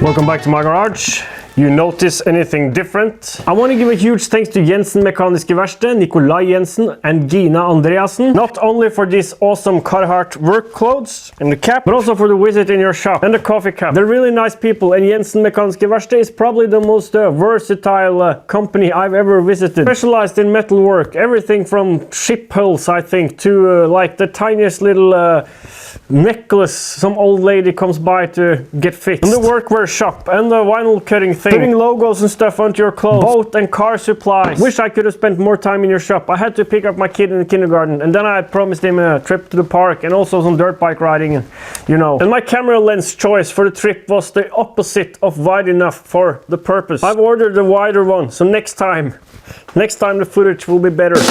Welcome back to my garage. You notice anything different? I want to give a huge thanks to Jensen Mekaniske Verksted, Nikolai Jensen and Gina Andreasen, not only for these awesome Carhartt work clothes and the cap, but also for the visit in your shop and the coffee cup. They're really nice people, and Jensen Mekaniske Verksted is probably the most versatile company I've ever visited. Specialized in metalwork, everything from ship hulls, I think, to like the tiniest little necklace some old lady comes by to get fixed. And the workwear shop and the vinyl cutting thing. Putting logos and stuff onto your clothes. Boat and car supplies. Wish I could have spent more time in your shop. I had to pick up my kid in the kindergarten, and then I promised him a trip to the park and also some dirt bike riding, you know. And my camera lens choice for the trip was the opposite of wide enough for the purpose. I've ordered a wider one, so next time the footage will be better.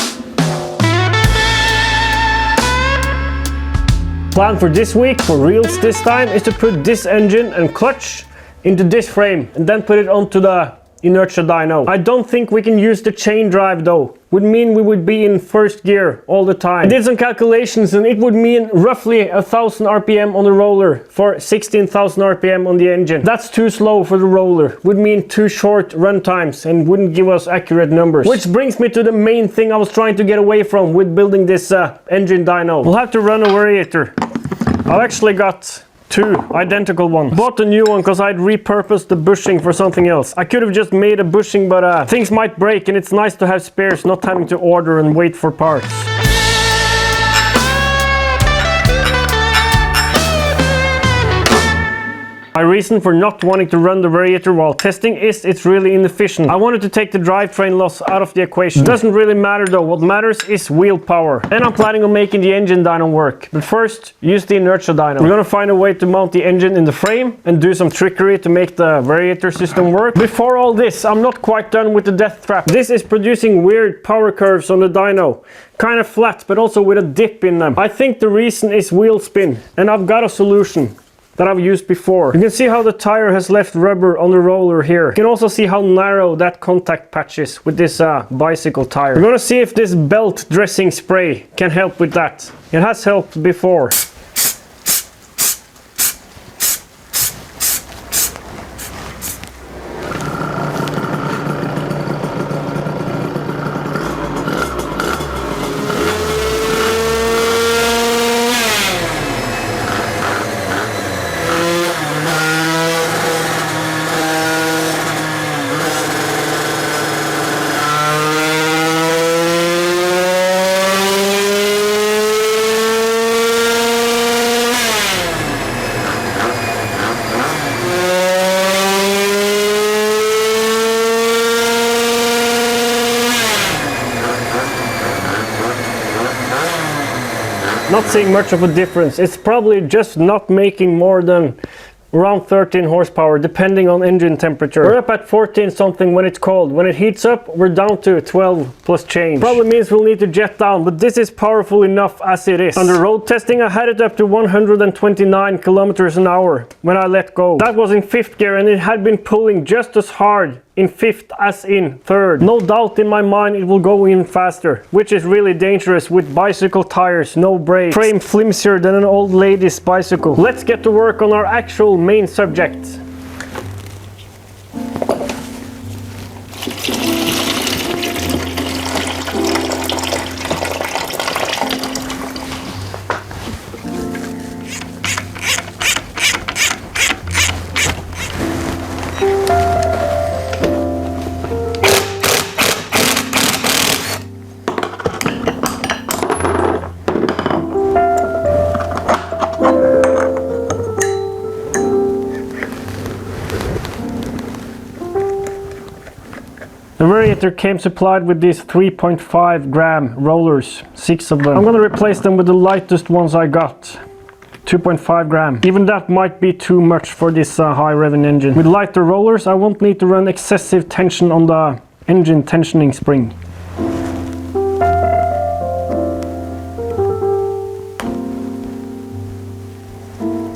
Plan for this week, for reals this time, is to put this engine and clutch into this frame and then put it onto the inertia dyno. I don't think we can use the chain drive though. Would mean we would be in first gear all the time. I did some calculations and it would mean roughly 1000 RPM on the roller for 16,000 RPM on the engine. That's too slow for the roller. Would mean too short run times and wouldn't give us accurate numbers. Which brings me to the main thing I was trying to get away from with building this engine dyno. We'll have to run a variator. I've actually got two identical ones. Bought a new one because I'd repurposed the bushing for something else. I could have just made a bushing, but things might break and it's nice to have spares, not having to order and wait for parts. My reason for not wanting to run the variator while testing is it's really inefficient. I wanted to take the drivetrain loss out of the equation. Doesn't really matter though, what matters is wheel power. And I'm planning on making the engine dyno work. But first, use the inertia dyno. We're gonna find a way to mount the engine in the frame and do some trickery to make the variator system work. Before all this, I'm not quite done with the death trap. This is producing weird power curves on the dyno. Kind of flat, but also with a dip in them. I think the reason is wheel spin, and I've got a solution that I've used before. You can see how the tire has left rubber on the roller here. You can also see how narrow that contact patch is with this bicycle tire. We're gonna see if this belt dressing spray can help with that. It has helped before. Not seeing much of a difference. It's probably just not making more than around 13 horsepower depending on engine temperature. We're up at 14 something when it's cold. When it heats up, we're down to 12 plus change. Probably means we'll need to jet down, but this is powerful enough as it is. Under road testing, I had it up to 129 kilometers an hour when I let go. That was in 5th gear and it had been pulling just as hard in 5th as in 3rd. No doubt in my mind it will go even faster, which is really dangerous with bicycle tires, no brakes, frame flimsier than an old lady's bicycle. Let's get to work on our actual main subject. The variator came supplied with these 3.5 gram rollers, 6 of them. I'm gonna replace them with the lightest ones I got, 2.5 gram. Even that might be too much for this high revving engine. With lighter rollers, I won't need to run excessive tension on the engine tensioning spring.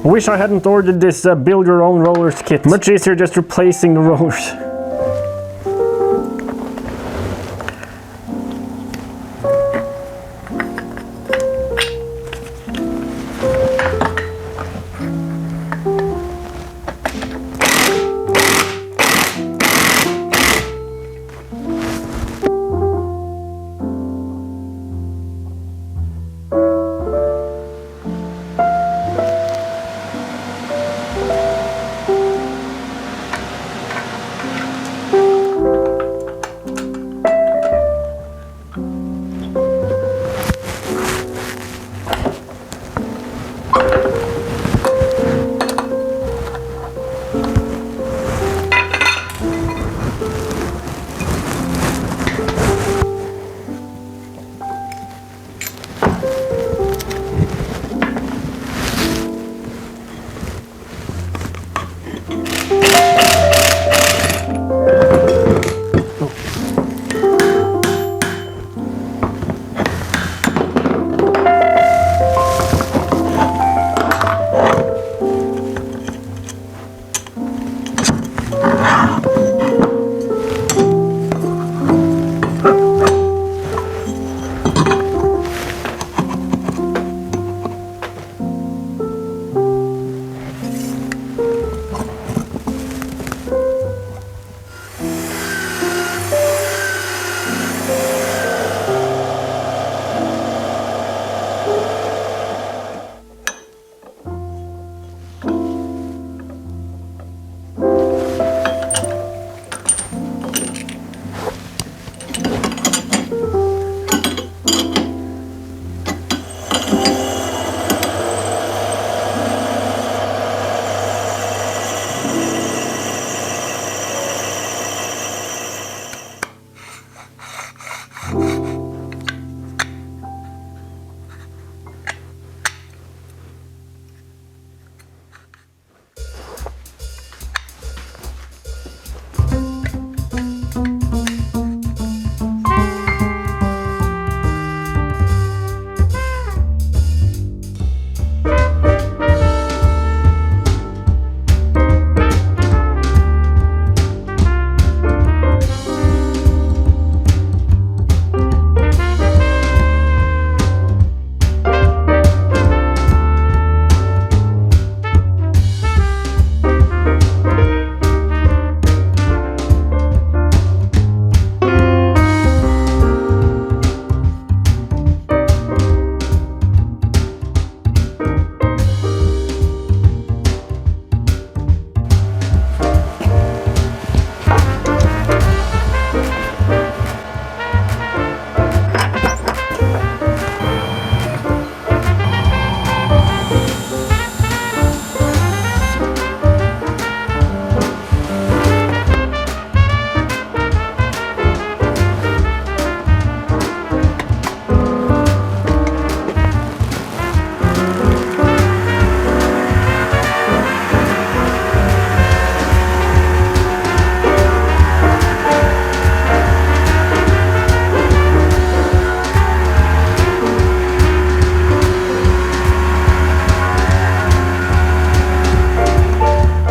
I wish I hadn't ordered this build your own rollers kit. Much easier just replacing the rollers.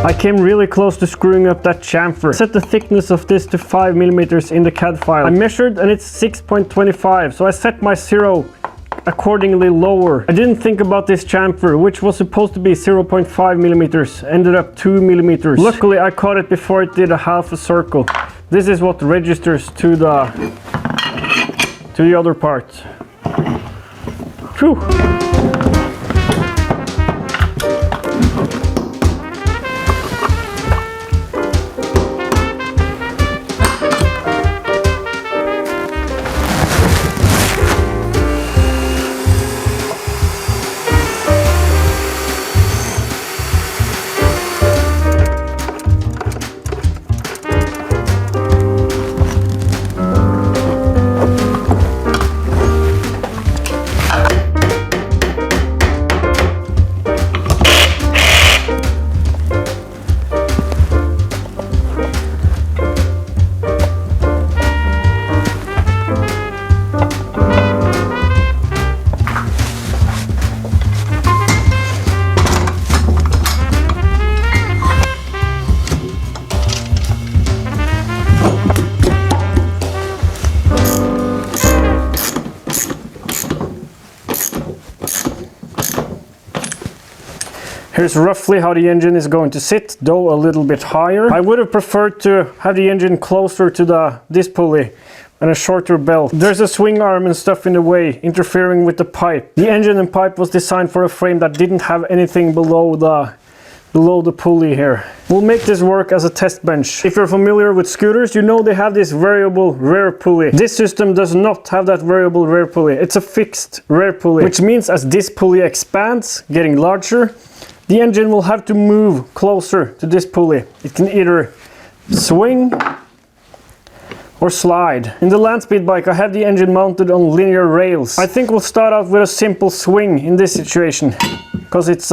I came really close to screwing up that chamfer. Set the thickness of this to 5 millimeters in the CAD file. I measured and it's 6.25, so I set my zero accordingly lower. I didn't think about this chamfer, which was supposed to be 0.5 millimeters, ended up 2 millimeters. Luckily I caught it before it did a half a circle. This is what registers to the other part. Phew. Here's roughly how the engine is going to sit, though a little bit higher. I would have preferred to have the engine closer to this pulley and a shorter belt. There's a swing arm and stuff in the way, interfering with the pipe. The engine and pipe was designed for a frame that didn't have anything below the pulley here. We'll make this work as a test bench. If you're familiar with scooters, you know they have this variable rear pulley. This system does not have that variable rear pulley. It's a fixed rear pulley, which means as this pulley expands, getting larger, the engine will have to move closer to this pulley. It can either swing or slide. In the land speed bike, I have the engine mounted on linear rails. I think we'll start out with a simple swing in this situation, because it's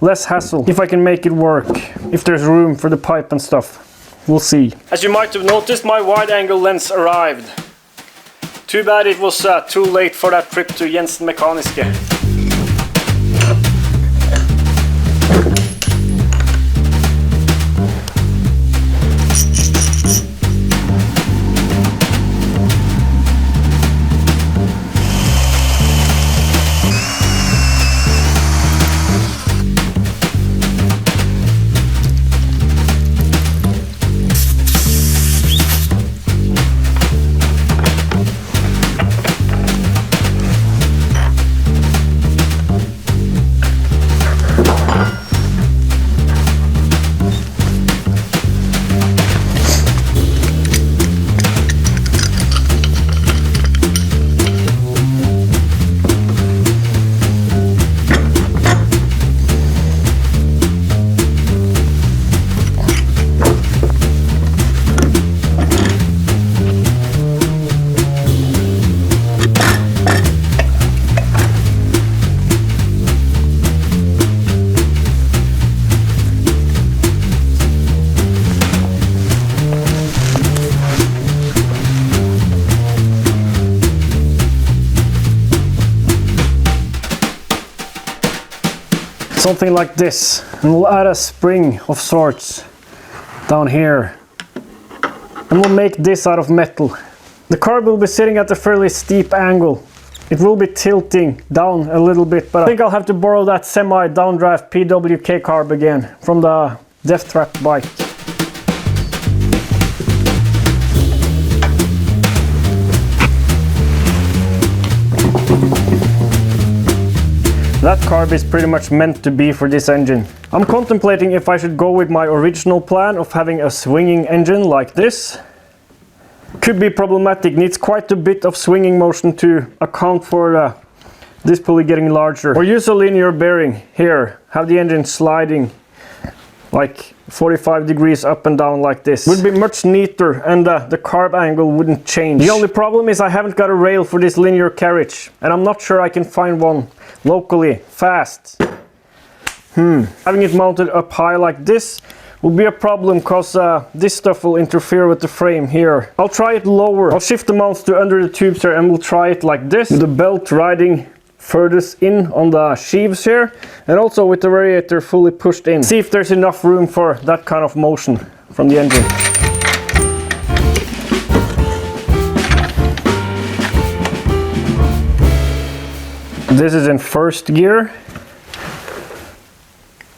less hassle, if I can make it work, if there's room for the pipe and stuff. We'll see. As you might have noticed, my wide angle lens arrived. Too bad it was too late for that trip to Jensen Mekaniske. something like this, and we'll add a spring of sorts down here, and we'll make this out of metal. The carb will be sitting at a fairly steep angle. It will be tilting down a little bit, but I think I'll have to borrow that semi-downdraft PWK carb again from the Death Trap bike. That carb is pretty much meant to be for this engine. I'm contemplating if I should go with my original plan of having a swinging engine like this. Could be problematic, needs quite a bit of swinging motion to account for this pulley getting larger. Or use a linear bearing here, have the engine sliding like 45 degrees up and down like this. Would be much neater, and the carb angle wouldn't change. The only problem is I haven't got a rail for this linear carriage, and I'm not sure I can find one locally fast. Having it mounted up high like this will be a problem, because this stuff will interfere with the frame here. I'll try it lower. I'll shift the mounts to under the tubes here, and we'll try it like this, with the belt riding furthest in on the sheaves here, and also with the radiator fully pushed in. See if there's enough room for that kind of motion from the engine. This is in first gear.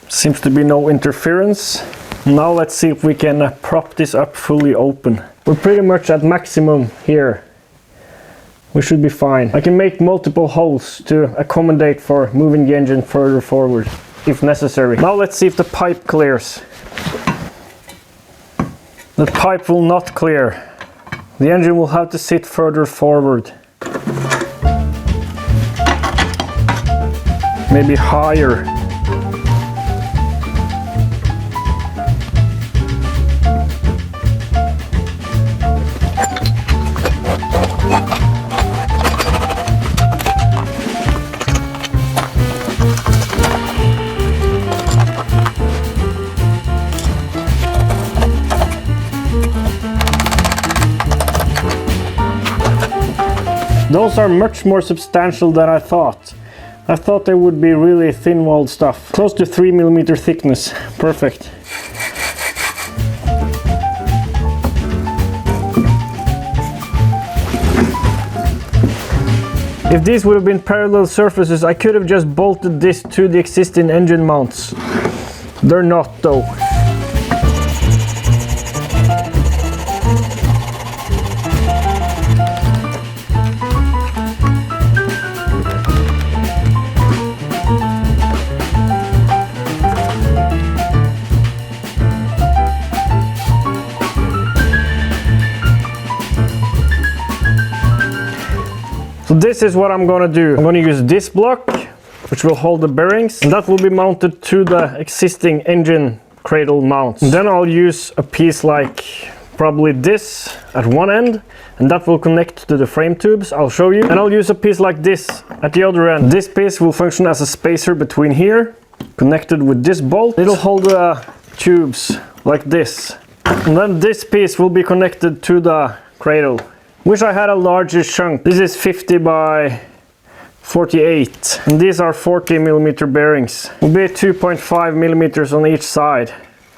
Seems to be no interference. Now let's see if we can prop this up fully open. We're pretty much at maximum here. We should be fine. I can make multiple holes to accommodate for moving the engine further forward if necessary. Now let's see if the pipe clears. The pipe will not clear. The engine will have to sit further forward. Maybe higher. Those are much more substantial than I thought. I thought they would be really thin-walled stuff. Close to 3mm thickness. Perfect. If these would have been parallel surfaces, I could have just bolted this to the existing engine mounts. They're not, though. So this is what I'm gonna do. I'm gonna use this block, which will hold the bearings, and that will be mounted to the existing engine cradle mounts. And then I'll use a piece like probably this at one end, and that will connect to the frame tubes. I'll show you. And I'll use a piece like this at the other end. This piece will function as a spacer between here, connected with this bolt. It'll hold the tubes like this. And then this piece will be connected to the cradle. Wish I had a larger chunk. This is 50 by 48, and these are 40mm bearings. Will be 2.5mm on each side.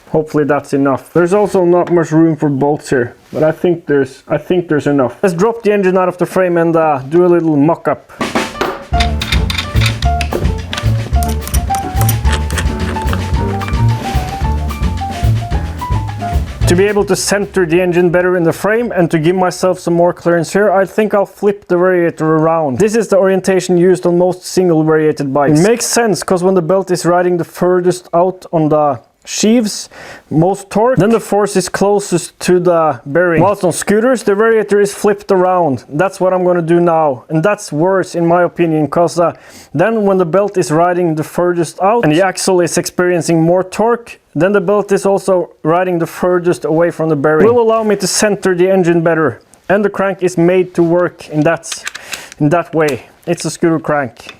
Hopefully that's enough. There's also not much room for bolts here, but I think there's enough. Let's drop the engine out of the frame and do a little mock-up. To be able to center the engine better in the frame and to give myself some more clearance here, I think I'll flip the variator around. This is the orientation used on most single variated bikes. It makes sense, because when the belt is riding the furthest out on the sheaves, most torque, then the force is closest to the bearing. Whilst on scooters, the variator is flipped around. That's what I'm going to do now, and that's worse in my opinion, because then when the belt is riding the furthest out and the axle is experiencing more torque, then the belt is also riding the furthest away from the bearing. It will allow me to center the engine better, and the crank is made to work in that way. It's a scooter crank.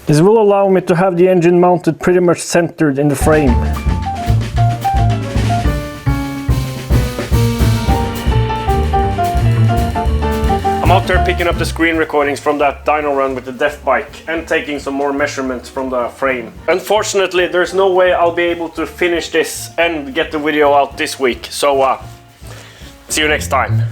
This will allow me to have the engine mounted pretty much centered in the frame. I'm out there picking up the screen recordings from that dyno run with the deaf bike and taking some more measurements from the frame. Unfortunately, there's no way I'll be able to finish this and get the video out this week, so see you next time.